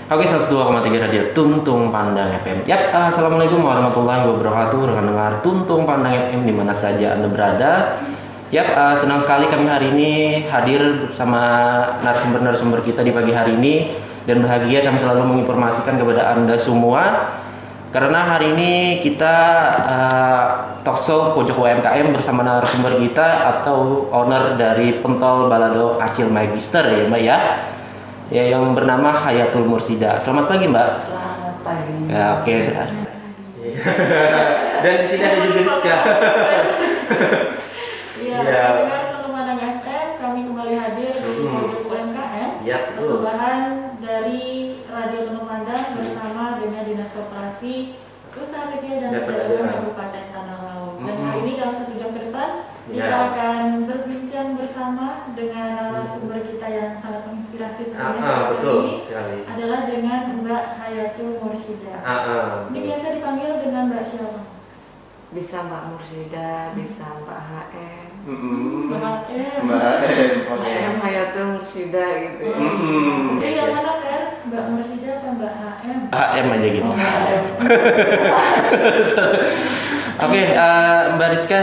Oke, 102,3 Radio Tuntung Pandang FM. Yap, assalamualaikum warahmatullahi wabarakatuh. Rekan dengar Tuntung Pandang FM di mana saja Anda berada. Yap, senang sekali kami hari ini hadir bersama narasumber-narasumber kita di pagi hari ini, dan bahagia kami selalu menginformasikan kepada Anda semua. Karena hari ini kita talkshow Pojok UMKM bersama narasumber kita atau owner dari Pentol Balado Acil Magister ya Mbak ya. Ya, yang bernama Hayatul Mursida. Selamat pagi Mbak. Selamat pagi. Ya, oke. Dan di sini ada juga Rizka. Iya, dengan teman-teman FM kami kembali hadir di Pojok UMKM. Ya, betul. Persembahan dari Radio Tuntung Pandang bersama dengan Dinas Koperasi Usaha Kecil dan Perdagangan Kabupaten Tanah Laut. Dan hari ini dalam 1 jam ke depan kita akan berbincang bersama dengan narasumber kita yang sangat menginspirasi tentunya betul ini sekali. adalah dengan Mbak Hayatul Mursida. Ini biasa dipanggil dengan Mbak siapa? Bisa Mbak Mursida, bisa Mbak HM. Mbak M. Oke. HM Hayatul Mursida gitu ya. Jadi yang mana kan? Mbak Mursida atau Mbak HM? HM aja gitu. Oke, Mbak Rizka,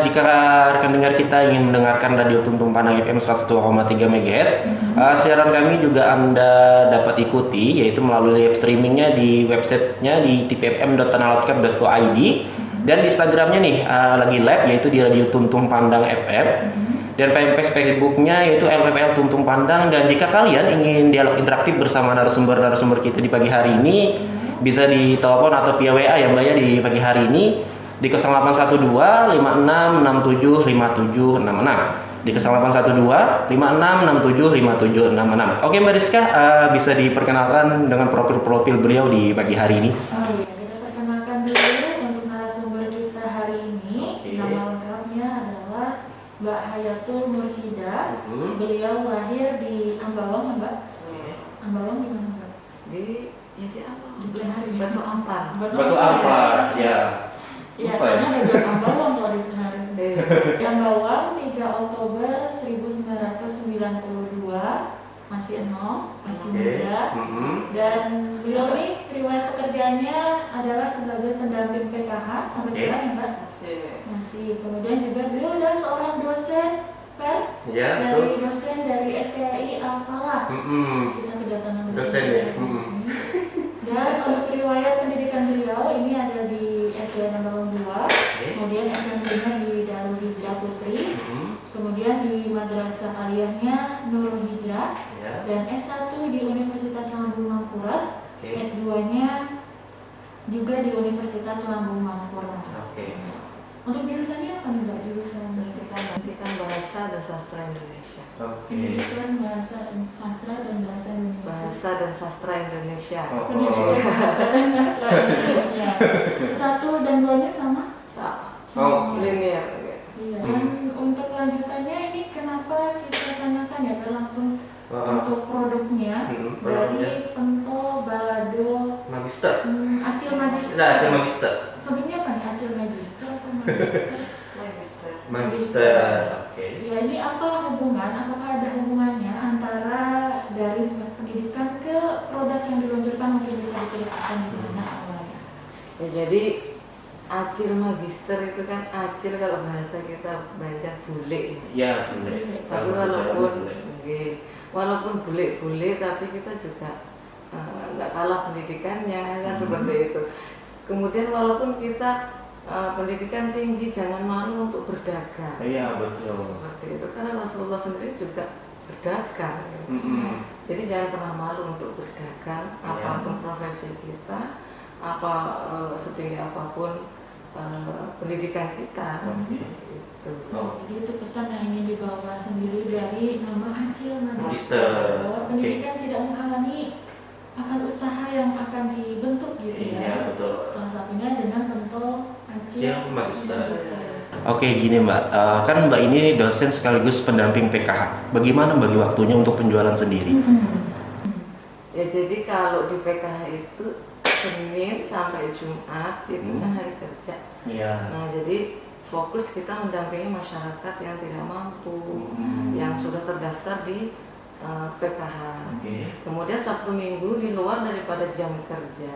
jika rekan dengar kita ingin mendengarkan Radio Tuntung Pandang FM 102,3 MHz, siaran kami juga Anda dapat ikuti, yaitu melalui live streamingnya di websitenya di tvfm.tanahlatcap.co.id, dan di Instagramnya nih lagi live, yaitu di Radio Tuntung Pandang FM, dan fanpage Facebooknya yaitu LPPL Tuntung Pandang. Dan jika kalian ingin dialog interaktif bersama narasumber kita di pagi hari ini, bisa ditelepon atau via WA ya Mbak ya di pagi hari ini di 0812 5667 5766, di 0812 5667 5766. Oke Mbak Rizka, bisa diperkenalkan dengan profil beliau di pagi hari ini. Oh iya, kita perkenalkan dulu untuk narasumber kita hari ini. Nama lengkapnya adalah Mbak Hayatul Mursida. Beliau lahir di Ambawang, Mbak. Ambawang di mana, Mbak? Jadi apa? Di Blehari. Batu Ampar. Batu Ampar, ya. Iya, Apa ya? soalnya ada jam Ambawang kalau di Blehari. Di Ambawang 3 Oktober 1992, masih masih muda. Dan beliau ini riwayat pekerjaannya adalah sebagai pendamping PKH sampai sekarang ya Mbak? Masih. Kemudian juga beliau adalah seorang dosen Ya, dari betul. dosen dari STI Al-Falah. Kita kedatangan Dosen ya. Dan untuk riwayat pendidikan beliau ini ada di SDN Nomor 2, kemudian SMP-nya di Darul Hijrah Putri, kemudian di Madrasah Aliyahnya Nurul Hijrah, dan S1 di Universitas Lambung Mangkurat, S2-nya juga di Universitas Lambung Mangkurat. Untuk jurusannya apa nih Mbak? Jurusan Pendidikan Bahasa dan Sastra Indonesia. Pendidikan Bahasa Sastra dan Bahasa Indonesia. Bahasa dan Sastra Indonesia. Pendidikan Bahasa dan Sastra Indonesia. 1 dan 2-nya sama? Linear. Iya. Dan untuk lanjutannya ini kenapa kita tanyakan ya Pak, langsung untuk produknya dari Pentol Balado Magister. Acil Magister. Nah, Acil Magister. Sebenarnya apa nih Acil Magister atau Magister? Magister. Oke. Ya, ini apa hubungan? Apakah ada hubungannya antara dari pendidikan ke produk yang diluncurkan? Mungkin bisa diceritakan gimana awalnya? Ya, jadi Acil Magister itu kan Acil kalau bahasa kita Banjar bule. Ya, boleh. Tapi walaupun bule tapi kita juga nggak kalah pendidikannya kan seperti itu. Kemudian walaupun kita pendidikan tinggi, jangan malu untuk berdagang. Iya, betul. Seperti itu karena Rasulullah sendiri juga berdagang. Jadi jangan pernah malu untuk berdagang, apapun profesi kita, setinggi apapun pendidikan kita. Gitu. Jadi itu pesan yang ingin dibawa sendiri dari nama Acil Magister. Bahwa pendidikan tidak menghalangi akan usaha yang akan dibentuk gitu ya. Iya, betul. Salah satunya dengan Pentol Acil Magister. Oke, gini Mbak, kan Mbak ini dosen sekaligus pendamping PKH. Bagaimana bagi waktunya untuk penjualan sendiri? Ya jadi kalau di PKH itu Senin sampai Jumat itu kan hari kerja. Iya. Nah jadi fokus kita mendampingi masyarakat yang tidak mampu, yang sudah terdaftar di PKH. Kemudian Sabtu Minggu di luar daripada jam kerja,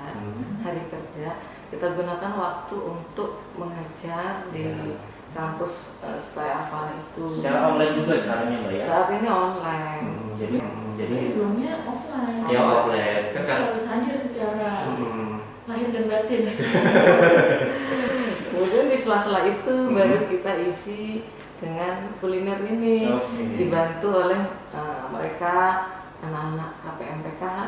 hari kerja, kita gunakan waktu untuk mengajar di kampus Setia Al-Falah itu. Secara online juga sekarang ya Mbak ya? Saat ini online. Jadi sebelumnya offline. ya offline kan Kita harus hadir secara lahir dan batin. Kemudian di sela-sela itu baru kita isi dengan kuliner ini, dibantu oleh mereka anak-anak KPM PKH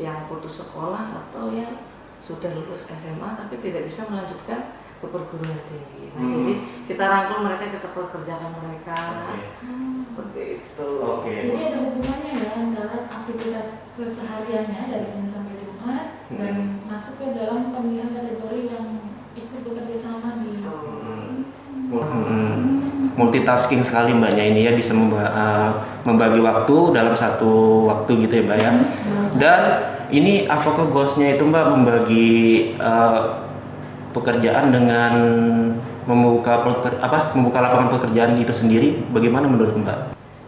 yang putus sekolah atau yang sudah lulus SMA tapi tidak bisa melanjutkan ke perguruan tinggi. Nah, jadi kita rangkul mereka, kita pekerjakan mereka seperti itu. Jadi ada hubungannya ya antara aktivitas kesehariannya dari Senin sampai Jumat dan masuk ke dalam pemilihan kategori yang ikut bekerja sama di multitasking sekali Mbaknya ini ya, bisa membagi waktu dalam satu waktu gitu ya Mbak ya. Dan ini apakah goalsnya itu Mbak membagi pekerjaan dengan membuka lapangan pekerjaan itu sendiri, bagaimana menurut Mbak?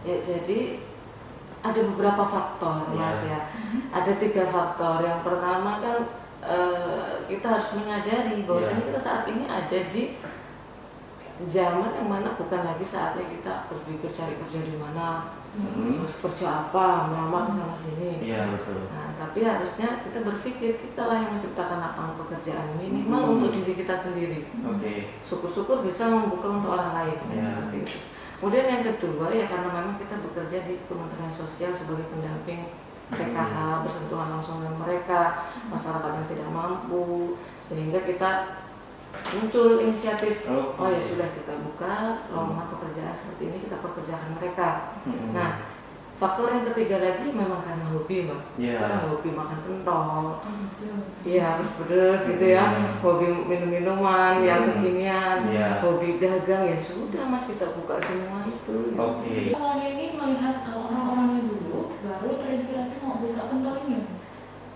Ya, jadi ada beberapa faktor Mas ya. Ada 3 faktor. Yang pertama kan kita harus menyadari bahwasanya kita saat ini ada di zaman yang mana bukan lagi saatnya kita berpikir cari kerja di mana, terus kerja apa, melamar ke sana sini. Iya betul. Nah, tapi harusnya kita berpikir kita lah yang menciptakan lapangan pekerjaan minimal untuk diri kita sendiri. Syukur-syukur bisa membuka untuk orang lain. Seperti itu. Kemudian yang kedua ya karena memang kita bekerja di Kementerian Sosial sebagai pendamping PKH, bersentuhan langsung dengan mereka, masyarakat yang tidak mampu, sehingga kita muncul inisiatif, oh ya sudah kita buka lowongan pekerjaan seperti ini, kita pekerjakan mereka. Nah, faktor yang ketiga lagi memang karena hobi Mbak. Karena hobi makan pentol, iya harus pedas gitu ya, hobi minum-minuman yang kekinian, hobi dagang, ya sudah Mas kita buka semua itu. Awalnya ini melihat orang-orangnya dulu, baru terinspirasi mau buka pentol ini,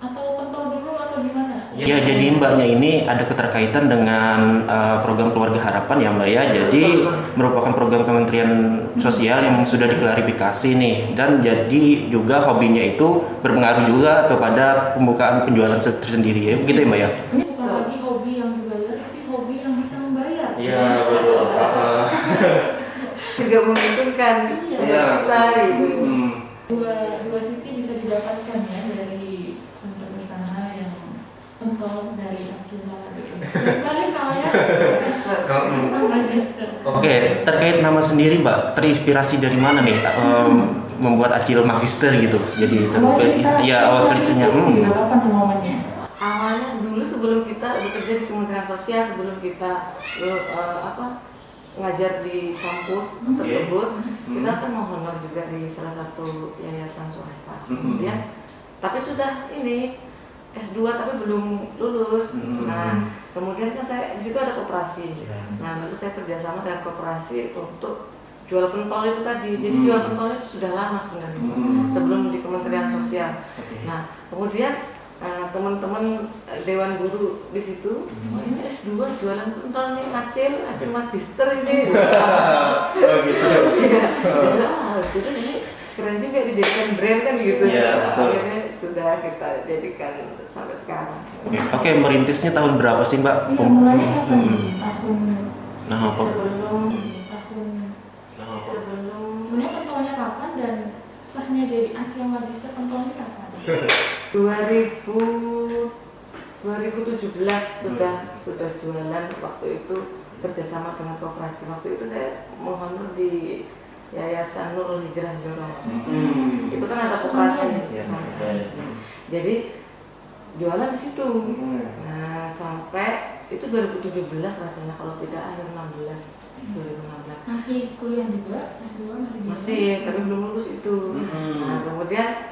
atau pentol dulu atau gimana? Ya, jadi Mbaknya ini ada keterkaitan dengan program Keluarga Harapan ya Mbak ya. Jadi merupakan program Kementerian Sosial yang sudah diklarifikasi nih, dan jadi juga hobinya itu berpengaruh juga kepada pembukaan penjualan tersendiri ya, begitu ya Mbak ya? Ini bukan lagi hobi yang dibayar, tapi hobi yang bisa membayar. Iya betul. Juga menguntungkan kita gitu. Dua sisi bisa didapatkan ya dari untuk usaha yang pentol dari Acila gitu. Dari namanya Oke, terkait nama sendiri Mbak, terinspirasi dari mana nih membuat Acil Magister gitu? Jadi awal ceritanya. Apa tuh momennya? Awalnya dulu sebelum kita bekerja di Kementerian Sosial, sebelum kita ngajar di kampus tersebut, kita kan mau honor juga di salah satu yayasan swasta. Kemudian, tapi sudah ini S2 tapi belum lulus. Nah, kemudian kan saya di situ ada koperasi. Nah, lalu saya kerjasama dengan koperasi untuk jual pentol itu tadi. Jadi jual pentol itu sudah lama sebenarnya, sebelum di Kementerian Sosial. Nah, kemudian teman-teman Dewan Guru di situ, oh ini S2 jualan pentol nih, Acil Magister ini. Sudah ini keren juga dijadikan brand kan gitu. Akhirnya sudah kita jadikan sampai sekarang. Oke, merintisnya tahun berapa sih Mbak? Ya, mulainya kapan? Sebelum sebenarnya pentolnya kapan dan sahnya jadi Acil Magister pentolnya kapan? 2017 sudah jualan, waktu itu kerjasama dengan koperasi. Waktu itu saya menghonor di Yayasan Nurul Hijrah Jorong. Itu kan ada koperasi. Jadi jualan di situ. Nah, sampai itu 2017 rasanya, kalau tidak akhir 2016. Masih kuliah juga? S2 masih, tapi belum lulus itu. Nah, kemudian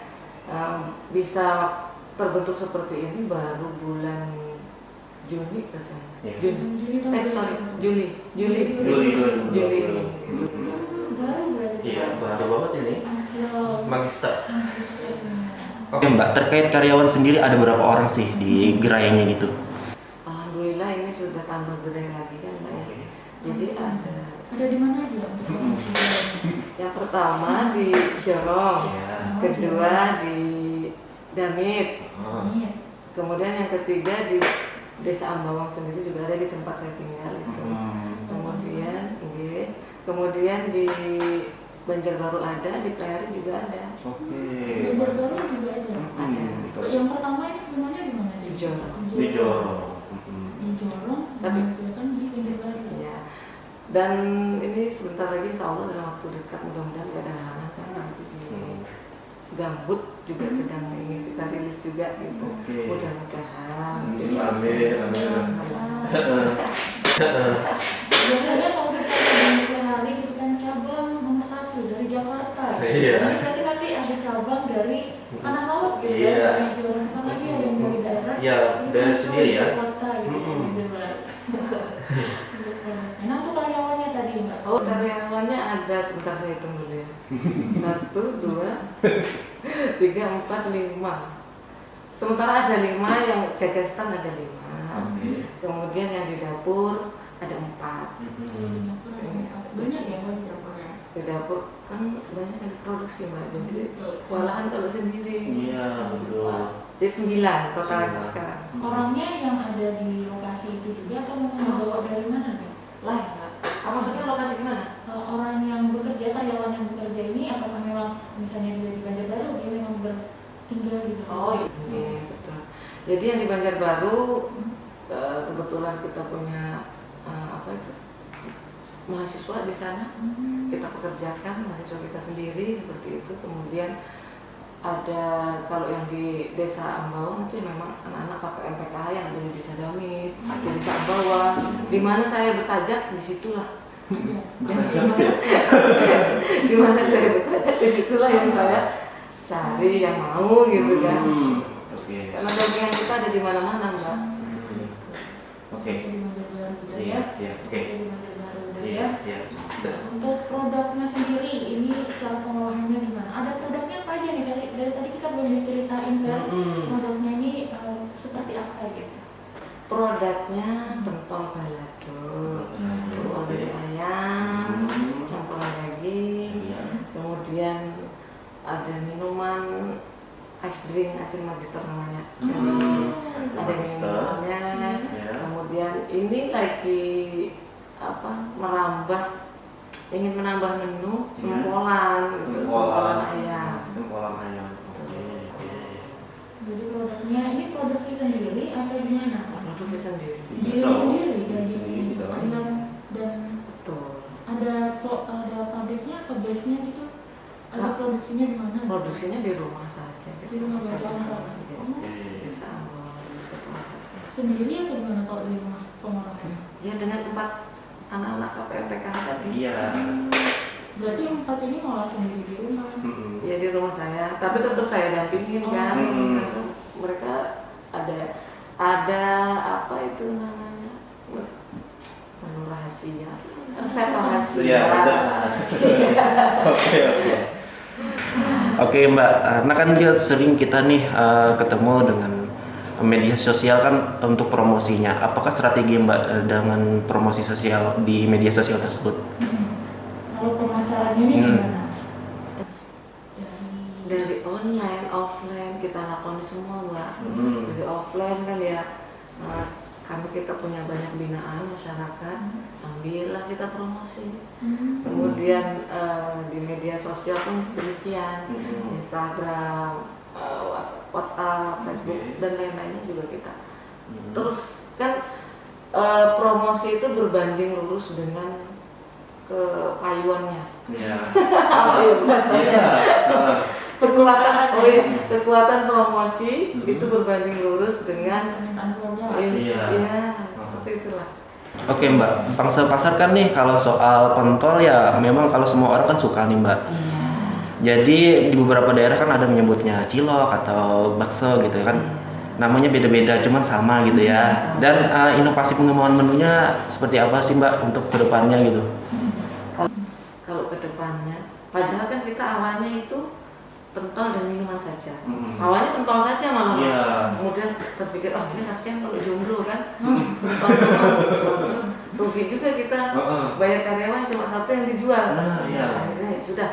bisa terbentuk seperti ini baru bulan Juni rasanya. Juli. Baru berarti. Iya, baru banget ini. Magister. Oke Mbak, terkait karyawan sendiri ada berapa orang sih di gerainya gitu? Alhamdulillah ini sudah tambah gerai lagi kan Mbak ya. Jadi ada di mana aja? yang pertama di Jorong, Iya. kedua di Damit, Iya. kemudian yang ketiga di Desa Ambawang sendiri juga ada di tempat saya tinggal itu. Kemudian di Banjarbaru ada, di Pelari juga ada. Oke. Banjarbaru juga ada. Ada. Yang pertama ini sebenarnya di mana? Di Jorong. Di Jorong. Di Jorong, Tapi- menghasilkan di Banjarbaru. Ya. Dan ini sebentar lagi insya Allah dalam waktu dekat mudah-mudahan gak ada halangan kan nanti di Gambut juga sedang ingin kita rilis juga gitu. Oke. Mudah-mudahan. Biasanya kalau kita di Pelari itu kan cabang nomor 1 dari Jakarta. Iya. Ini berarti nanti ada cabang dari Tanah Laut gitu Iya. ya. Dari Jorong apa lagi ada yang dari daerah. Iya, Ini daerah kan sendiri ya. Jakarta gitu. Banjarbaru. Nah, untuk karyawannya tadi Mbak. Oh, karyawannya ada, sebentar saya hitung dulu ya. 1, 2, 3, 4, 5. Sementara ada 5 yang jaga stand ada 5. Kemudian yang di dapur ada 4. Banyak ya Mbak di dapurnya. Di dapur kan banyak yang diproduksi Mbak, jadi walahan kalau sendiri. Iya, betul. Jadi 9 total 9. sekarang. Orangnya yang ada di lokasi itu juga atau memang dibawa dari mana Mbak? Lah, Mbak. Apa maksudnya lokasi gimana? Orang yang bekerja, karyawan yang bekerja ini apakah memang misalnya dia di Banjarbaru dia memang tinggal di Banjarbaru? Oh iya, betul. Jadi yang di Banjarbaru kebetulan kita punya apa itu mahasiswa di sana, kita pekerjakan mahasiswa kita sendiri seperti itu. Kemudian ada kalau yang di Desa Ambawang itu memang anak-anak KPM PKH yang ada di Desa Damit, di Desa Ambawang, di mana saya bertajak disitulah. Di mana saya bertajak disitulah yang saya cari yang mau gitu kan. Oke. Karena dagangan kita ada di mana-mana Mbak. Oke. Di Banjarbaru udah Iya, ya. iya, oke. Di Banjarbaru udah Iya, ya. iya. Untuk produknya sendiri ini cara pengolahannya gimana? Ada produknya apa aja nih? Dari tadi kita belum diceritain kan produknya ini seperti apa gitu. Produknya pentol balado, pentol dari ayam, campuran daging, kemudian ada minuman ice drink acil magister namanya. Ada minumannya, kemudian ini lagi ingin menambah menu sempolan ayam. Sempolan ayam. Oke. Jadi produknya ini produksi sendiri atau gimana? Produksi sendiri. Diri sendiri dari dong. ayam dan Betul. ada pabriknya atau base-nya gitu? Ada produksinya di mana? Produksinya di rumah saja. Di rumah bacaan. Desa Ambon. Sendiri atau gimana kalau di rumah pengolahan? Ya dengan 4 anak-anak KPM PKH tadi. Iya. Berarti 4 ini ngolah sendiri di rumah. Ya di rumah saya, tapi tetap saya dampingin kan. Karena mereka ada apa itu namanya menu rahasia, resep rahasia. Iya, resep Oke. Oke Mbak, nah kan sering kita nih ketemu dengan media sosial kan untuk promosinya. Apakah strategi Mbak dengan promosi sosial di media sosial tersebut? Kalau pemasarannya ini gimana? Dari online, offline kita lakoni semua Mbak. Dari offline kan ya, kami kita punya banyak binaan masyarakat, sambillah kita promosi. Kemudian di media sosial pun demikian, Instagram, WhatsApp, Facebook dan lain-lainnya juga kita. Terus kan promosi itu berbanding lurus dengan kepayuannya. Iya. Kekuatan promosi itu berbanding lurus dengan seperti itulah. Oke Mbak, pangsa pasar kan nih kalau soal pentol ya memang kalau semua orang kan suka nih Mbak. Jadi di beberapa daerah kan ada menyebutnya cilok atau bakso gitu kan. Namanya beda-beda cuman sama gitu ya. Dan inovasi pengembangan menunya seperti apa sih Mbak untuk kedepannya gitu? Kalau kedepannya, padahal kan kita awalnya itu pentol dan minuman saja. Awalnya pentol saja malah. Kemudian terpikir, ini kasihan kalau jomblo kan. Pentol rugi juga kita bayar karyawan cuma 1 yang dijual. Akhirnya ya sudah,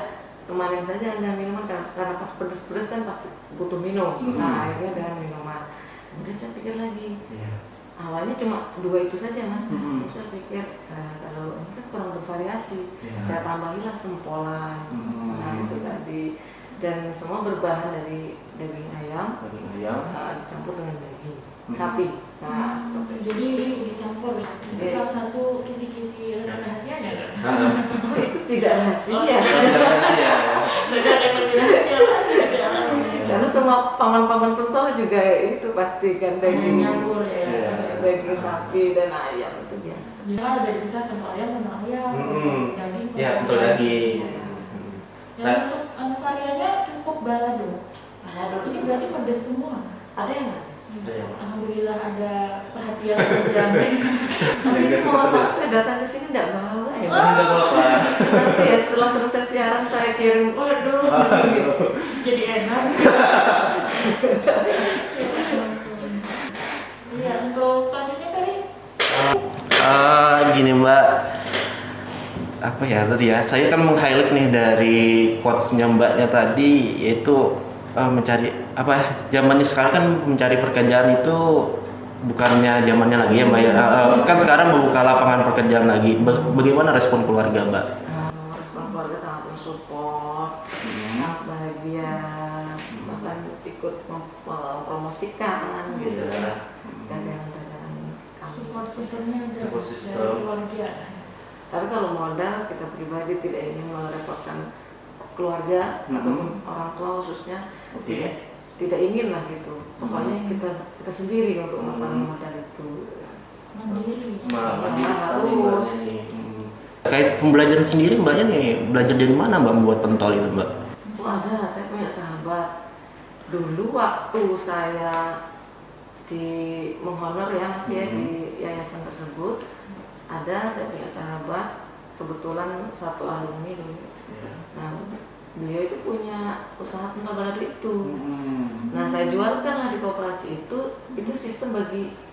kemarin saja ada minuman karena pas pedes-pedes kan pasti butuh minum. Nah akhirnya dengan minuman. Kemudian saya pikir lagi, awalnya cuma 2 itu saja mas. Terus saya pikir kalau ini kan kurang bervariasi, saya tambahilah sempolan. Nah itu tadi, dan semua berbahan dari daging ayam, dicampur dengan daging sapi. Nah seperti itu. Jadi dicampur ya. Itu salah satu kisi-kisi resep rahasianya. Oh, itu tidak rahasia. Tidak ada yang lebih rahasia lagi. Karena semua paman-paman pentol juga itu pasti kan daging Nyampur ya. daging sapi dan ayam itu biasa. Jadi kan ada bisa pentol ayam, daging. Ya, pentol daging. Dan untuk variannya cukup balado. Ini berarti pedas semua. Ada yang manis. Alhamdulillah ada perhatian program. Tapi mohon maaf saya datang ke sini tidak bawa ya. Enggak apa-apa. Nanti ya setelah selesai siaran saya kirim. Waduh, jadi enak. Iya, untuk selanjutnya tadi. Gini Mbak, apa ya tadi ya? Saya kan meng-highlight nih dari quotes-nya Mbaknya tadi, yaitu mencari apa? Zamannya sekarang kan mencari pekerjaan itu bukannya zamannya lagi ya Mbak ya. Kan sekarang membuka lapangan pekerjaan lagi. Bagaimana respon keluarga Mbak? Respon keluarga sangat mensupport, sangat bahagia, bahkan ikut mempromosikan gitu dagangan-dagangan kami. Support system dari keluarga. Tapi kalau modal kita pribadi tidak ingin merepotkan keluarga ataupun orang tua khususnya, tidak ingin lah gitu. Pokoknya kita sendiri untuk masalah modal itu. Mandiri. Harus. Terkait pembelajaran sendiri Mbaknya nih, belajar dari mana Mbak membuat pentol itu Mbak? Oh ada, saya punya sahabat. Dulu waktu saya di menghonor ya Mas ya di yayasan tersebut, saya punya sahabat, kebetulan satu alumni dulu. Nah, beliau itu punya usaha pentol balado itu. Nah, saya jualkan lah di koperasi itu sistem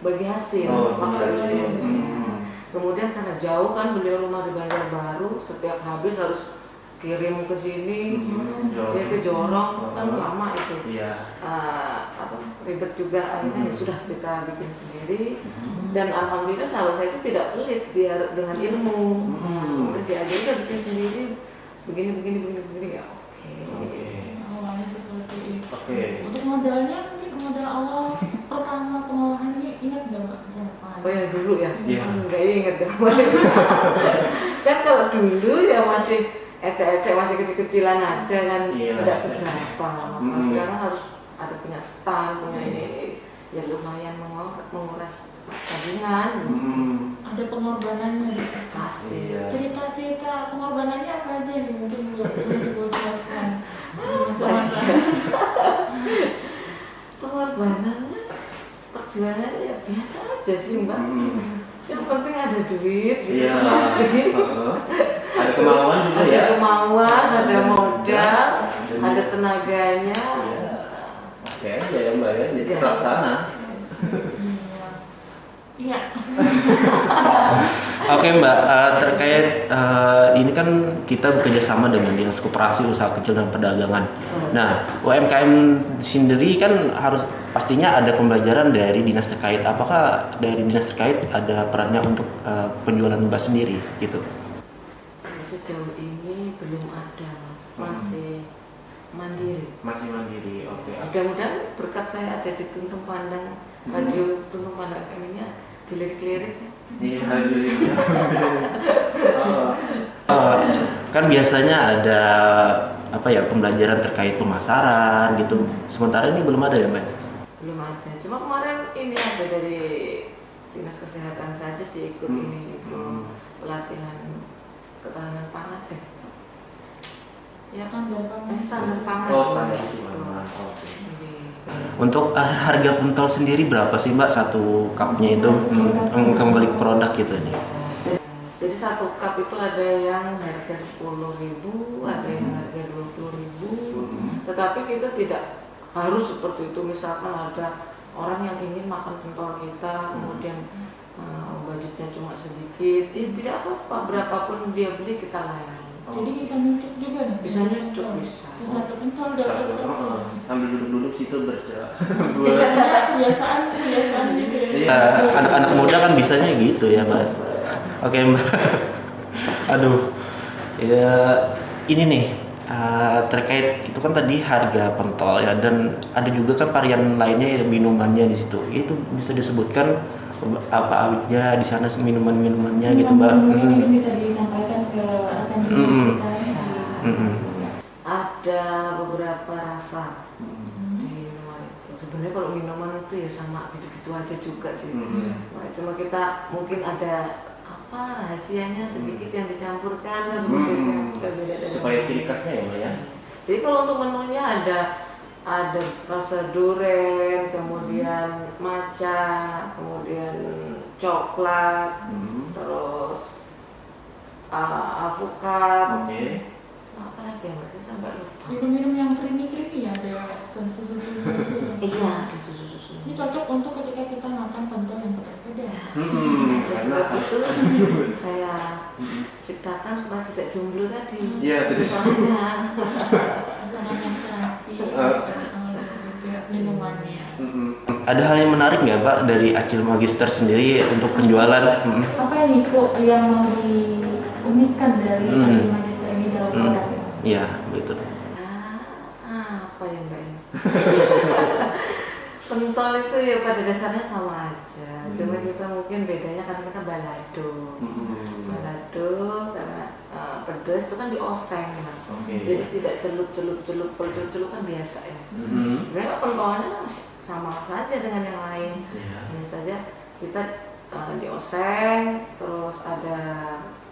bagi hasil. Kemudian karena jauh kan beliau rumah di Banjarbaru, setiap habis harus kirim ke sini, dia ke Jorong, kan lama itu. Ribet juga, akhirnya ya sudah kita bikin sendiri. Dan alhamdulillah sahabat saya itu tidak pelit dia dengan ilmu. Kemudian diajari udah bikin sendiri, begini ya. Oke. Awalnya seperti itu. Oke. Untuk modalnya mungkin modal awal pertama pengolahannya ingat nggak Mbak? Oh ya dulu ya? Iya. Nggak ingat dong. Kan kalau dulu ya masih ecek-ecek, masih kecil-kecilan aja kan, tidak seberapa. Sekarang harus ada punya stand, punya ini, ya lumayan menguras tabungan. Ada pengorbanannya Pasti. Cerita pengorbanannya apa aja nih mungkin dibocorkan Pengorbanannya, perjuangannya ya biasa aja sih Mbak. Yang penting ada duit gitu pasti. Ada kemauan juga ya. Ada kemauan, ada modal, ada tenaganya. Oke, ya Mbak ya, jadi terlaksana. Iya. Oke Mbak, terkait ini kan kita bekerja sama dengan Dinas Koperasi Usaha Kecil dan Perdagangan. Nah, UMKM sendiri kan harus pastinya ada pembelajaran dari dinas terkait. Apakah dari dinas terkait ada perannya untuk penjualan Mbak sendiri gitu? Sejauh ini belum ada Mas, masih mandiri. Masih mandiri, oke. Mudah-mudahan berkat saya ada di Tuntung Pandang, radio Tuntung Pandang kami-nya dilirik-lirik. Iya, dilirik. Kan biasanya ada apa ya pembelajaran terkait pemasaran gitu. Sementara ini belum ada ya Mbak? Belum ada. Cuma kemarin ini ada dari Dinas Kesehatan saja sih ikut ini pelatihan ketahanan pangan ya kan standar pangan. Oh, standar pangan. Oke. Untuk harga pentol sendiri berapa sih Mbak satu cupnya itu kembali ke produk gitu nih? Jadi satu cup itu ada yang harga 10.000, ada yang harga 20.000. Tetapi kita tidak harus seperti itu. Misalkan ada orang yang ingin makan pentol kita, kemudian budgetnya cuma sedikit, tidak apa-apa, berapapun dia beli kita layani. Jadi bisa nyucuk juga nih? Bisa nyucuk bisa. Satu pentol udah Sambil duduk-duduk situ bergerak. kebiasaan gitu ya. Iya. Anak-anak muda kan bisanya gitu ya Mbak. Oke Mbak. Aduh, ya ini nih terkait itu kan tadi harga pentol ya, dan ada juga kan varian lainnya ya, minumannya di situ. Itu bisa disebutkan apa awetnya di sana, minuman-minumannya gitu Mbak. Mungkin bisa disampaikan ke rekan kita. Ada beberapa rasa di minuman itu. Sebenarnya kalau minuman itu ya sama gitu-gitu aja juga sih. Nah, cuma kita mungkin ada apa rahasianya sedikit yang dicampurkan seperti itu yang suka beda dari Supaya ciri khasnya ya Mbak ya. Jadi kalau untuk menunya ada rasa durian, kemudian matcha, kemudian coklat, terus alpukat. Oke. Apa lagi ya Mbak? Saya sampai lupa. Minum-minum yang creamy ya, ada susu-susu gitu. Iya, ada susu-susu. Ini cocok untuk ketika kita makan pentol yang pedas-pedas. Oleh Karena sebab itu saya ciptakan supaya tidak jomblo tadi. Iya, betul. Soalnya Sangat menginspirasi juga minumannya. Ada hal yang menarik nggak Pak dari Acil Magister sendiri untuk penjualan? Apa ini kok yang mau diunikkan dari Acil Magister ini dalam produknya? Iya, betul. apa ya Mbak ini? Pentol itu ya pada dasarnya sama aja. Cuma kita mungkin bedanya karena kita balado. Balado karena pedas itu kan dioseng kan. Jadi tidak celup-celup kalau celup-celup kan biasa ya. Sebenarnya pentolnya kan sama saja dengan yang lain. Hanya saja kita dioseng, terus ada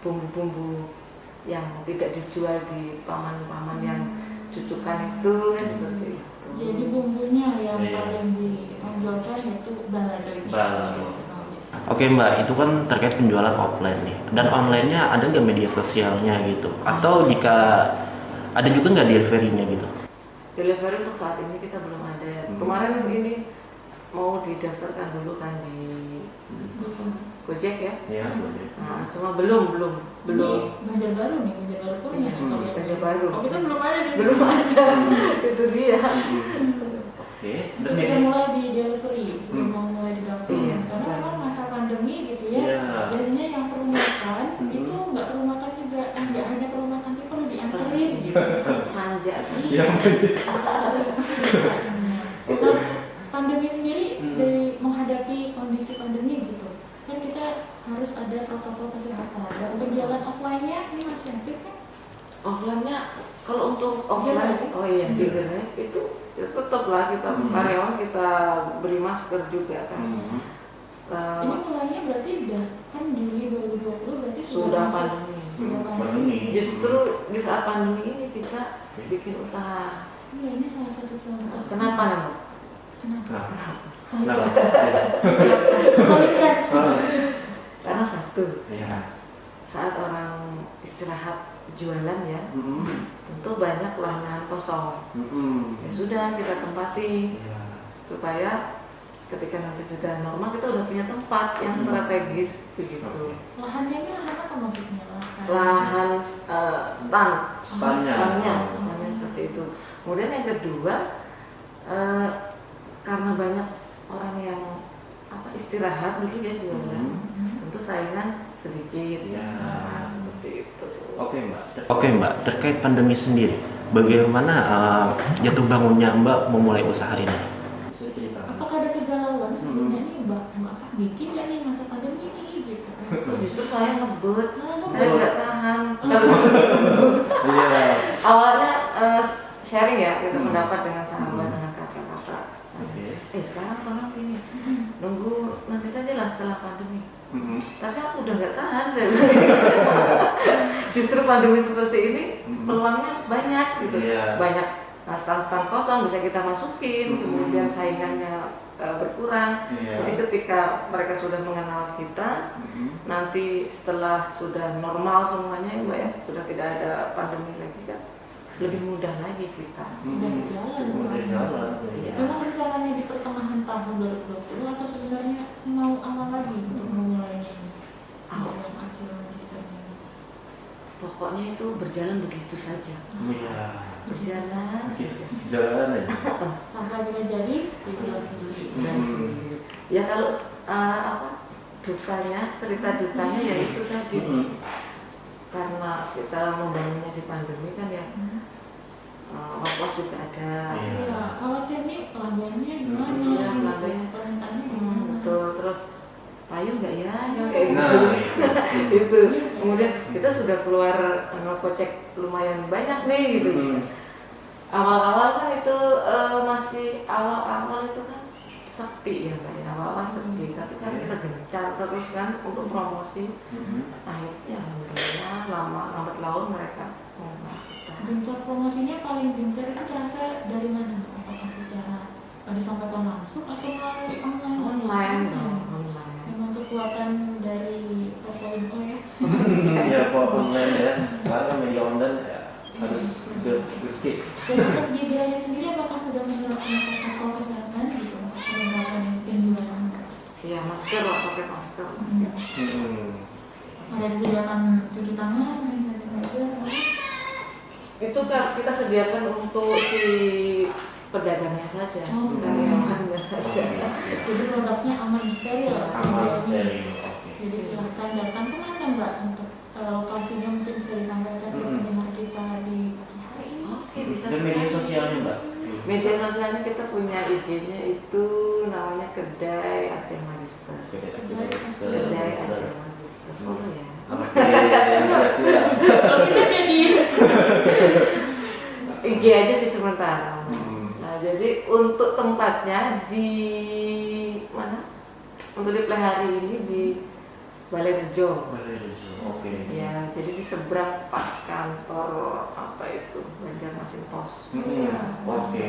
bumbu-bumbu yang tidak dijual di paman-paman yang cucukan itu kan seperti itu. Jadi bumbunya yang paling ditonjolkan itu balado ini. Balado. Oke Mbak, itu kan terkait penjualan offline nih. Dan online-nya ada nggak media sosialnya gitu? Atau jika ada juga nggak delivery-nya gitu? Delivery untuk saat ini kita belum ada. Kemarin ini mau didaftarkan dulu kan di Gojek ya? Iya, boleh. Nah, cuma belum. Banjarbaru punya. Banjarbaru. Oh, kita belum ada di sini. Belum ada. Itu dia. Oke. Dan Sudah media mulai di delivery, sudah mau mulai didampingi. Iya. Karena memang masa pandemi gitu ya. Iya. Biasanya yang perlu makan itu nggak perlu makan juga, nggak hanya perlu makan tapi perlu dianterin gitu. Manja. Iya. Itu pandemi sendiri dari menghadapi kondisi pandemi gitu. Kan kita harus ada protokol kesehatan. Dan untuk jalan offline-nya ini masih aktif kan? Offline-nya kalau untuk offline, oh iya, dealernya itu ya tetaplah kita karyawan kita beri masker juga kan. Ini mulainya berarti udah kan Juli 2020 berarti Sudah masuk. pandemi. Sudah Pandemi. Justru di saat pandemi ini kita bikin usaha. Iya, ini salah satu contoh. Kenapa nih? Kenapa? Kenapa? Karena satu, Iya. saat orang istirahat jualan ya, tentu banyak lahan kosong. Ya sudah kita tempati Iya. supaya ketika nanti sudah normal kita udah punya tempat yang strategis begitu. Lahannya ini lahan apa maksudnya? Lahan Standnya. standnya seperti itu. Kemudian yang kedua, karena banyak orang yang istirahat dulu ya jualan, tentu saingan sedikit. Ya. Nah, seperti itu. Oke Mbak, terkait pandemi sendiri, bagaimana jatuh bangunnya Mbak memulai usaha ini? Bisa ceritakan. Apakah ada kegalauan sebelumnya nih Bapak bikin ya nih masa pandemi ini gitu? Justru saya ngebut, Ngebut. saya nggak tahan. Iya. Awalnya sharing ya, kita pendapat dengan sahabat, dengan kakak-kakak. Oke. Sekarang tolong ini, nunggu nanti saja lah setelah pandemi. Tapi aku udah nggak tahan, saya bilang. Justru pandemi seperti ini peluangnya banyak gitu, Iya. banyak stand-stand kosong bisa kita masukin, kemudian saingannya berkurang. Iya. Jadi ketika mereka sudah mengenal kita, nanti setelah sudah normal semuanya ya Mbak ya, sudah tidak ada pandemi lagi kan, lebih mudah lagi kita. Udah jalan Udah soalnya. jalan. Iya. Memang rencananya di pertengahan tahun 2020 atau sebenarnya mau awal lagi untuk memulainya ini? Awal. Yang akhir magisternya ini. Pokoknya itu berjalan begitu saja. Iya. Jalan saja. Jalan aja. Sampai akhirnya jadi dibuat beli. Ya kalau dukanya, cerita dukanya ya itu tadi. Karena kita membangunnya di pandemi kan ya, was-was juga ada. Iya, khawatir nih pelanggannya gimana? Iya, pelanggannya. Permintaannya gimana? Betul, terus payu nggak ya? Yang kayak Nah, gitu. Gitu. Kemudian kita sudah keluar kocek lumayan banyak nih gitu. Awal-awal kan itu masih awal-awal itu kan sepi ya Mbak ya, awal-awal sepi, tapi kan kita gencar terus kan untuk promosi. Akhirnya alhamdulillah lambat laun mereka kita. Gencar promosinya paling gencar itu terasa dari mana? Apakah secara disampaikan langsung atau melalui online? Online. Memang kekuatan dari 4.0 ya. Ya kok online ya. Sekarang kan media online ya harus bersih. Dan untuk di Braya sendiri apakah sudah menerapkan protokol kesehatan gitu? Penerapan penjualan? Iya, masker lah, pakai masker. Ada disediakan cuci tangan, hand sanitizer, Itu kan kita sediakan untuk si pedagangnya saja, Oh. karyawannya saja. jadi produknya aman steril. Aman Jadi- steril. Oke. Jadi silahkan datang kemana Mbak untuk lokasinya mungkin bisa disampaikan ke pendengar kita di pagi hari ini. Oke, bisa. Dan media sosialnya Mbak. Media sosialnya kita punya IG-nya itu namanya Kedai Aceh Magister. Kedai Aceh Magister. Follow ya. Oke, siap. Kalau kita jadi IG aja sih sementara. Nah, jadi untuk tempatnya di mana? Untuk di Plehari ini di Balai Rejo. Oke. Ya, jadi di seberang pas kantor apa itu Banjarmasin Pos. Oke.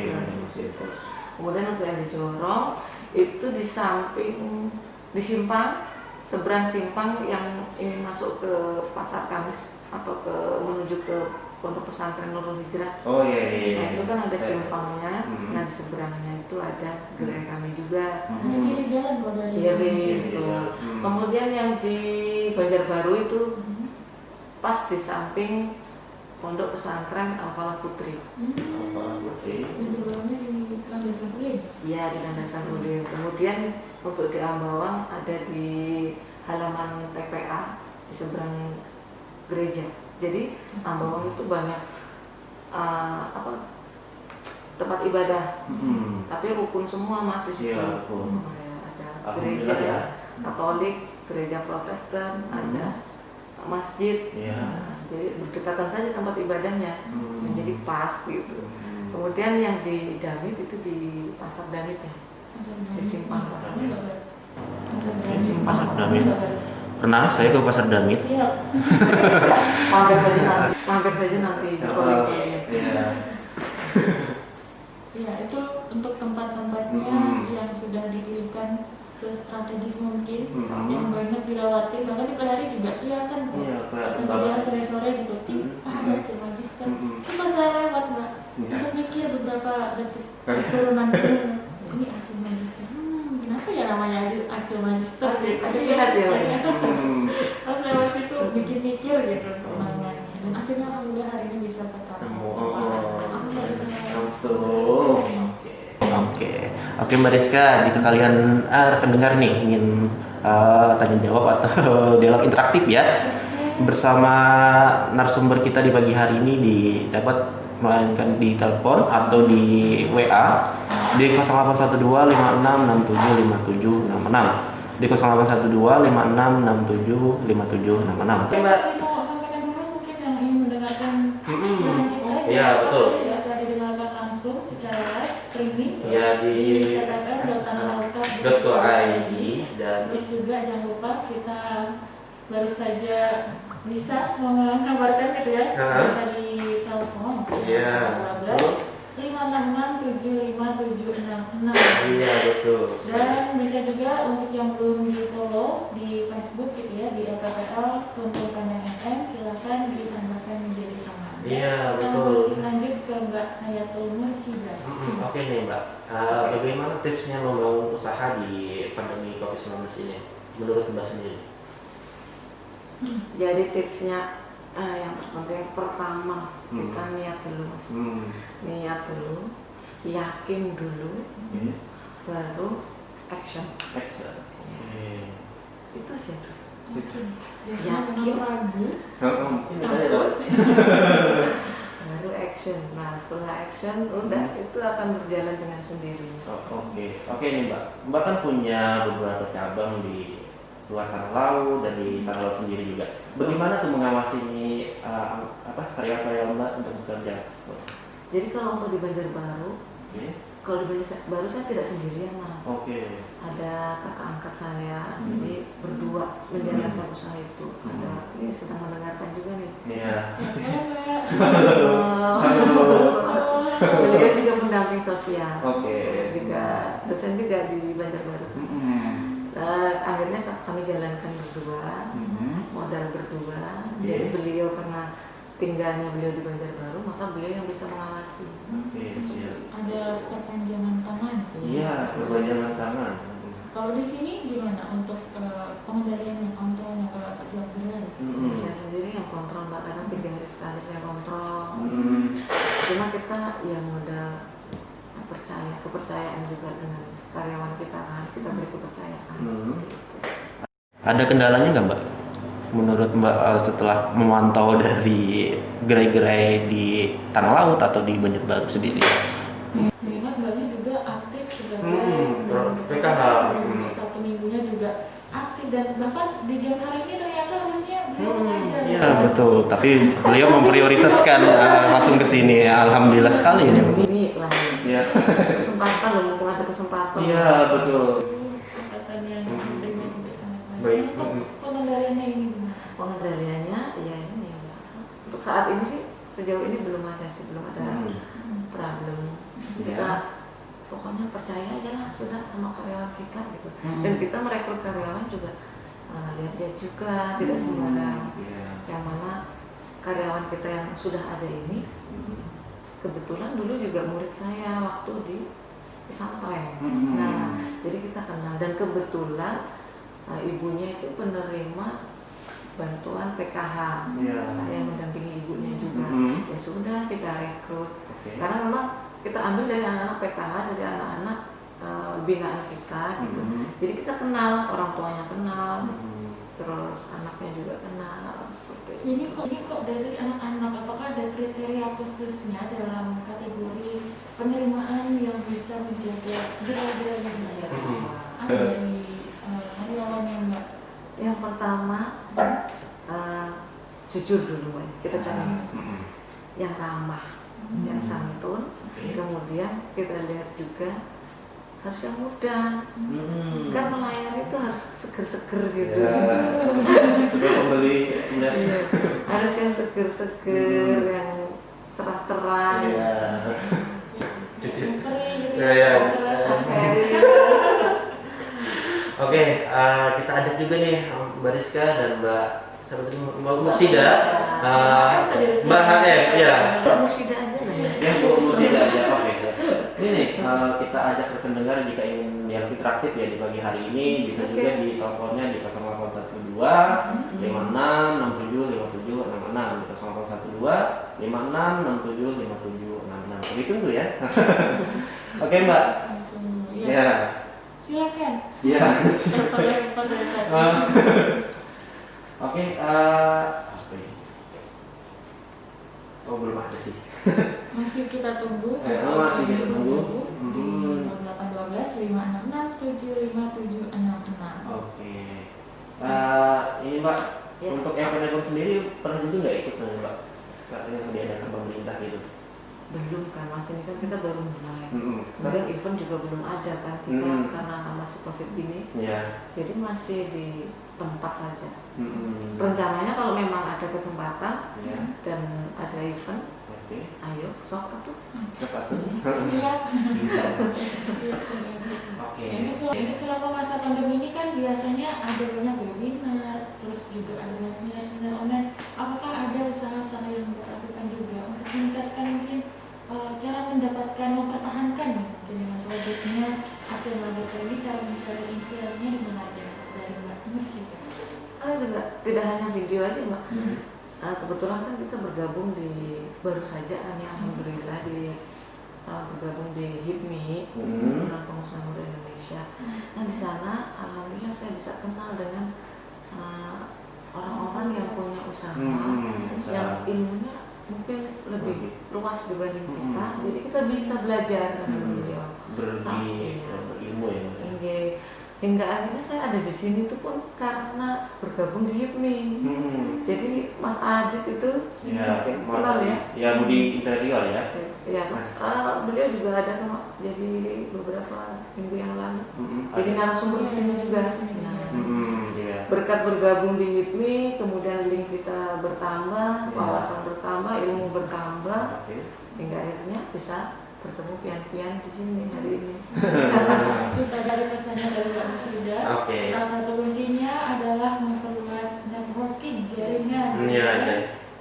Kemudian untuk yang di Jorong itu di samping di simpang, seberang simpang yang ini masuk ke Pasar Kamis atau ke menuju ke Pondok Pesantren Nurul Hijrah. Oh iya. Nah, itu kan ada simpangnya. Nah, di seberangnya itu ada gerai kami juga. ada kiri jalan kok dari Kiri itu. Kemudian yang di Banjarbaru itu pas di samping Pondok Pesantren Al-Falah Putri. Penjualannya di Landasan Ulin. Iya, di Landasan Ulin. Kemudian untuk di Ambawang ada di halaman TPA di seberang gereja. Jadi Ambawang itu banyak tempat ibadah, tapi rukun semua Mas di situ. Iya, rukun. Ada Alhamdulillah gereja ya. Katolik, gereja Protestan, ada masjid. Iya. Nah, jadi berdekatan saja tempat ibadahnya, menjadi pas gitu. Kemudian yang di Damit itu di Pasar Damit ya, di simpang Pasar Damit. Pasar Damit. Pernah saya ke Pasar Damit. Iya. Mampir saja nanti di Kolektif. Iya. Ya, itu untuk tempat-tempatnya yang sudah dipilihkan sestrategis mungkin, yang banyak dilewati, bahkan di Pelari juga kelihatan kok. Iya, kelihatan Pas banget. jalan sore-sore gitu, ada Aceh Magister. Cuma saya lewat Mbak, sempat mikir beberapa detik turunan dulu. Ini Aceh Magister. Kenapa ya namanya Aceh Magister? Ada lihat ya, Mbak ya? Pas lewat situ bikin mikir gitu untuk namanya. Dan akhirnya alhamdulillah hari ini bisa ketemu sama Langsung. Oke Mbak Rizka, jika kalian pendengar nih ingin tanya jawab atau dialog interaktif ya bersama narasumber kita di pagi hari ini dapat melainkan di telepon atau di WA di 0812 5667 5766 di 0812 5667 5766. Oke, Mbak. Saya mau sampaikan dulu mungkin yang ingin mendengarkan siaran kita. Iya, betul. Bisa didengarkan langsung secara live streaming Ya, di ppn.tanahauta.id. dan Terus juga jangan lupa kita baru saja bisa mengabarkan gitu ya, bisa di telepon. Iya. 566757666. iya betul. Dan bisa juga untuk yang belum di follow di Facebook gitu ya, di LPPL Tuntun Pandang FM, silakan ditambahkan menjadi teman. Iya, Kita betul. masih lanjut ke Mbak Hayatul Mursyida. Oke nih Mbak, bagaimana tipsnya membangun usaha di pandemi COVID-19 ini menurut Mbak sendiri? Jadi tipsnya Yang terpenting pertama kita niat dulu Mas. Niat dulu, yakin dulu, baru action. Itu aja. Yakin ragu. Ini saya Baru action. Nah setelah action udah itu akan berjalan dengan sendirinya. Oke nih Mbak. Mbak kan punya beberapa cabang di luar Tanah Laut dan di Tanah Laut sendiri juga. Bagaimana tuh mengawasi karyawan-karyawan Mbak untuk bekerja? Jadi kalau untuk di Banjarbaru, kalau di Banjarbaru saya tidak sendirian Mas. Ada kakak angkat saya, jadi berdua menjalankan usaha itu. Ada ini sedang mendengarkan juga nih. Iya. Beliau juga pendamping sosial. Juga dosen juga di Banjarbaru. Akhirnya kami jalankan berdua, modal berdua. Jadi beliau karena tinggalnya beliau di Banjarbaru, maka beliau yang bisa mengawasi. Ada perpanjangan tangan. Iya, perpanjangan tangan. Kalau di sini gimana untuk pengendalian yang kontrolnya kalau setiap bulan? Saya sendiri yang kontrol Mbak, kadang 3 hari sekali saya kontrol. Cuma kita yang modal kepercayaan juga dengan karyawan kita kan, kita beri kepercayaan. Ada kendalanya nggak Mbak? Menurut Mbak setelah memantau dari gerai-gerai di Tanah Laut atau di Banjarbaru sendiri? Mengingat Mbaknya juga aktif sebagai PKH. Satu minggunya juga aktif dan bahkan di jam hari ini ternyata harusnya beliau mengajar. Iya betul, tapi beliau memprioritaskan langsung ke sini. Alhamdulillah sekali ini. Ini lah. Kesempatan loh, mumpung ada kesempatan. Iya betul. Kesempatan yang diberikan juga sangat Baik. banyak. Pengendaliannya ini gimana? Pengendaliannya ya ini ya Mbak. Untuk saat ini sih sejauh ini belum ada problem. Kita pokoknya percaya aja lah sudah sama karyawan kita gitu. Dan kita merekrut karyawan juga lihat-lihat juga tidak sembarang. Yang mana karyawan kita yang sudah ada ini kebetulan dulu juga murid saya waktu di pesantren. Nah, jadi kita kenal dan kebetulan ibunya itu penerima bantuan PKH. Saya mendampingi ibunya juga. Ya sudah kita rekrut. Karena memang kita ambil dari anak-anak PKH, dari anak-anak binaan kita gitu. Jadi kita kenal, orang tuanya kenal, terus anaknya juga kenal. Ini kok dari anak-anak, apakah ada kriteria khususnya dalam kategori penerimaan yang bisa menjaga derajat dari karyawannya Mbak? Yang pertama jujur dulu Mbak, kita cari yang ramah, yang santun, kemudian kita lihat juga harus yang muda, kan melayani itu harus seger-seger gitu. Sudah pembeli Harus yang seger-seger, yang cerah-cerah. Oke, kita ajak juga nih Mbak Rizka dan Mbak Mbak Musida, Mbak HM, ya. Mbak Musida aja lah ya. Ya, Mbak Musida aja. Oke, ini nih kita ajak pendengar jika ingin yang interaktif ya di pagi hari ini bisa juga di teleponnya di 0812 56 67 57 66 di 0812 56 67 57 66. Kami tunggu ya. Oke, Mbak. Ya. Silakan. Siap. Oke, oh belum ada sih. Masih kita tunggu. Masih kita tunggu. Di 0812 566 75766. Oke. Ini Mbak, untuk event-event sendiri pernah juga nggak ikut Mbak? Yang diadakan pemerintah gitu? Belum kan, masih ini kan kita baru mulai. Kemudian event juga belum ada kan, kita karena masih COVID ini. Jadi masih di tempat saja. Rencananya kalau memang ada kesempatan dan ada event, ayo sok atuh. Siap. Untuk selama masa pandemi ini kan biasanya ada banyak webinar, terus juga ada banyak seminar-seminar online. Apakah ada usaha-usaha yang dilakukan juga untuk meningkatkan mungkin cara mendapatkan, mempertahankan nih dengan proyeknya atau lembaga ini, cara mencari inspirasinya di mana aja dari Mbak Nur sih? Saya juga tidak hanya video aja Mbak. kebetulan kan kita bergabung baru saja kan ya, alhamdulillah bergabung di HIPMI, Himpunan Pengusaha Muda Indonesia. Nah di sana alhamdulillah saya bisa kenal dengan orang-orang yang punya usaha, yang ilmunya mungkin lebih luas dibanding kita. Jadi kita bisa belajar dari beliau. Berilmu ya. Hingga akhirnya saya ada di sini itu pun karena bergabung di HIPMI. Jadi Mas Adit itu kenal ya? Ya, Budi Interior ya. Ya, beliau juga ada jadi beberapa minggu yang lalu. Jadi narasumber di sini juga. Berkat bergabung di HIPMI, kemudian link kita bertambah, wawasan bertambah, ilmu bertambah, hingga akhirnya bisa bertemu pian-pian di sini hari ini. Kita dari pesannya dari Mbak Musida. Salah satu kuncinya adalah memperluas networking, jaringan,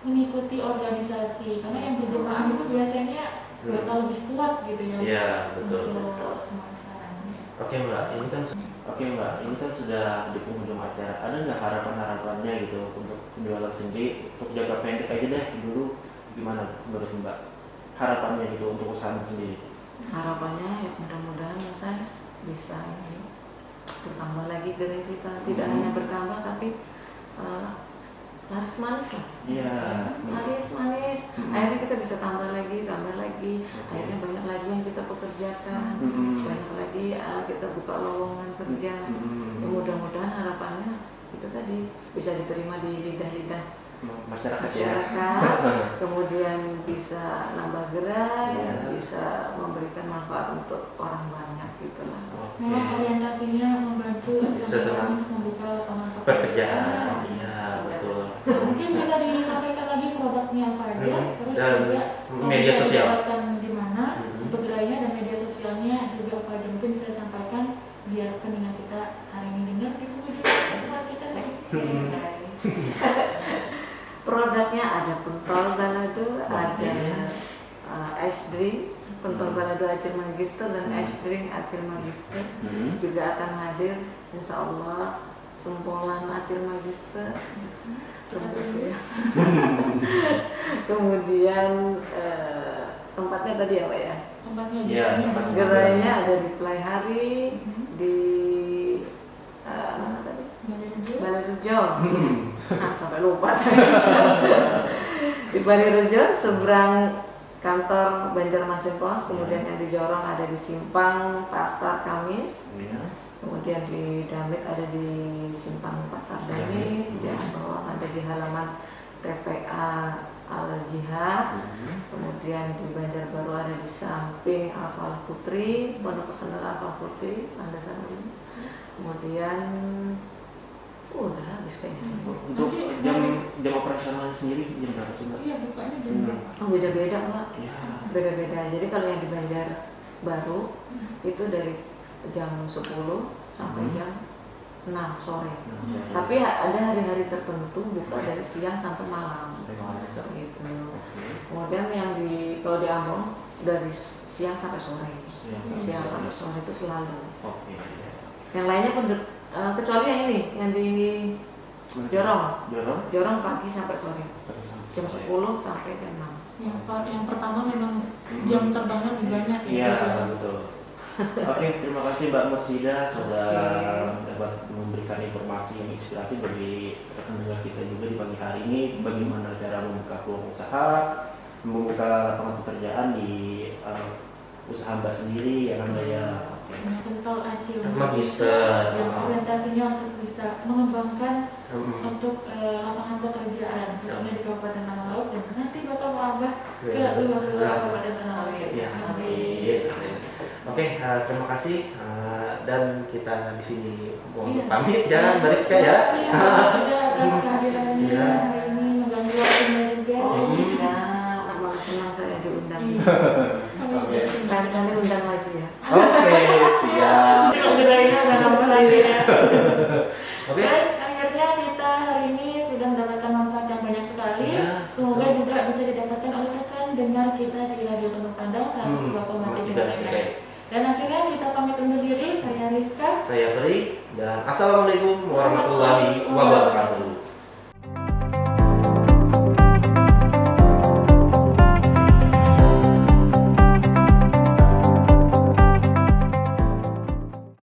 mengikuti organisasi. Karena yang berjemaah itu biasanya bakal lebih kuat gitu ya. Iya, betul. Untuk pemasarannya. Oke Mbak, ini kan sudah di penghujung acara. Ada nggak harapan-harapannya gitu untuk penjualan sendiri, untuk jangka pendek aja deh dulu, gimana menurut Mbak? Harapannya gitu untuk usaha sendiri? Harapannya ya mudah-mudahan saya bisa ini bertambah lagi gerai kita, tidak hanya bertambah tapi laris manis lah. Laris manis. Akhirnya kita bisa tambah lagi. Akhirnya banyak lagi yang kita pekerjakan, banyak lagi kita buka lowongan kerja. Ya, mudah-mudahan harapannya itu tadi bisa diterima di lidah-lidah masyarakat, kemudian bisa nambah gerai, bisa memberikan manfaat untuk orang banyak gitulah. Memang orientasinya membantu seseorang membuka lapangan pekerjaan. Iya, betul. Mungkin bisa disampaikan lagi produknya apa aja, terus juga media sosial di mana untuk gerainya dan media sosialnya juga apa aja, mungkin saya sampaikan biar pendengar kita hari ini dengar di tempat kita lagi. Produknya ada pentol balado, ada ice drink, pentol balado acil magister dan ice drink acil magister. Juga akan hadir insya Allah sempolan acil magister. Kemudian tempatnya tadi apa ya? Tempatnya gerainya ada di Playhari, di mana tadi? Balairejo. Sampai lupa saya. Di Balairejo seberang kantor Banjarmasin Pos, kemudian yang di Jorong ada di Simpang Pasar Kamis, kemudian di Damit ada di Simpang Pasar Damit, di bawah ada di halaman TPA Al Jihad, kemudian di Banjarbaru ada di samping Alfa Putri, Pondok Pesantren Alfa Putri, landasan ini. Kemudian udah habis kayaknya. Untuk jam operasionalnya sendiri jam berapa sih Mbak? Iya, bukanya jam berapa? Beda-beda Mbak. Ya. Beda-beda. Jadi kalau yang di Banjarbaru itu dari jam 10 sampai jam 6 sore. Tapi ada hari-hari tertentu buka dari siang sampai malam. Gitu. Kemudian yang kalau di Ambon dari siang sampai sore. Siang sampai sore itu selalu. Yang lainnya pun kecuali yang ini, yang di Jorong pagi sampai sore, jam 10 sampai jam 6. Yang pertama memang jam terbangnya lebih banyak ya. Iya, betul. Oke, terima kasih Mbak Musida sudah dapat memberikan informasi yang inspiratif bagi rekan-rekan kita juga di pagi hari ini, bagaimana cara membuka peluang usaha, membuka lapangan pekerjaan di usaha Mbak sendiri yang namanya Pentol acil magister, yang orientasinya untuk bisa mengembangkan untuk lapangan pekerjaan khususnya di Kabupaten Tanah Laut dan nanti bakal merambah ke luar Kabupaten Tanah Laut. Amin. Oke, terima kasih dan kita di sini mau pamit ya Mbak Rizka ya. Atas kehadirannya hari ini mengganggu waktunya juga. Malah senang saya diundang. Kali-kali undang lagi ya. Oke, siap. Gerainya udah nambah lagi ya. Oke. Baik, akhirnya kita hari ini sudah mendapatkan manfaat yang banyak sekali. Semoga juga bisa didapatkan oleh rekan dengar kita di Radio Tuntun Pandang 102,3 MHz. Dan akhirnya kita pamit undur diri. Saya Rizka. Saya Peri dan assalamualaikum warahmatullahi wabarakatuh.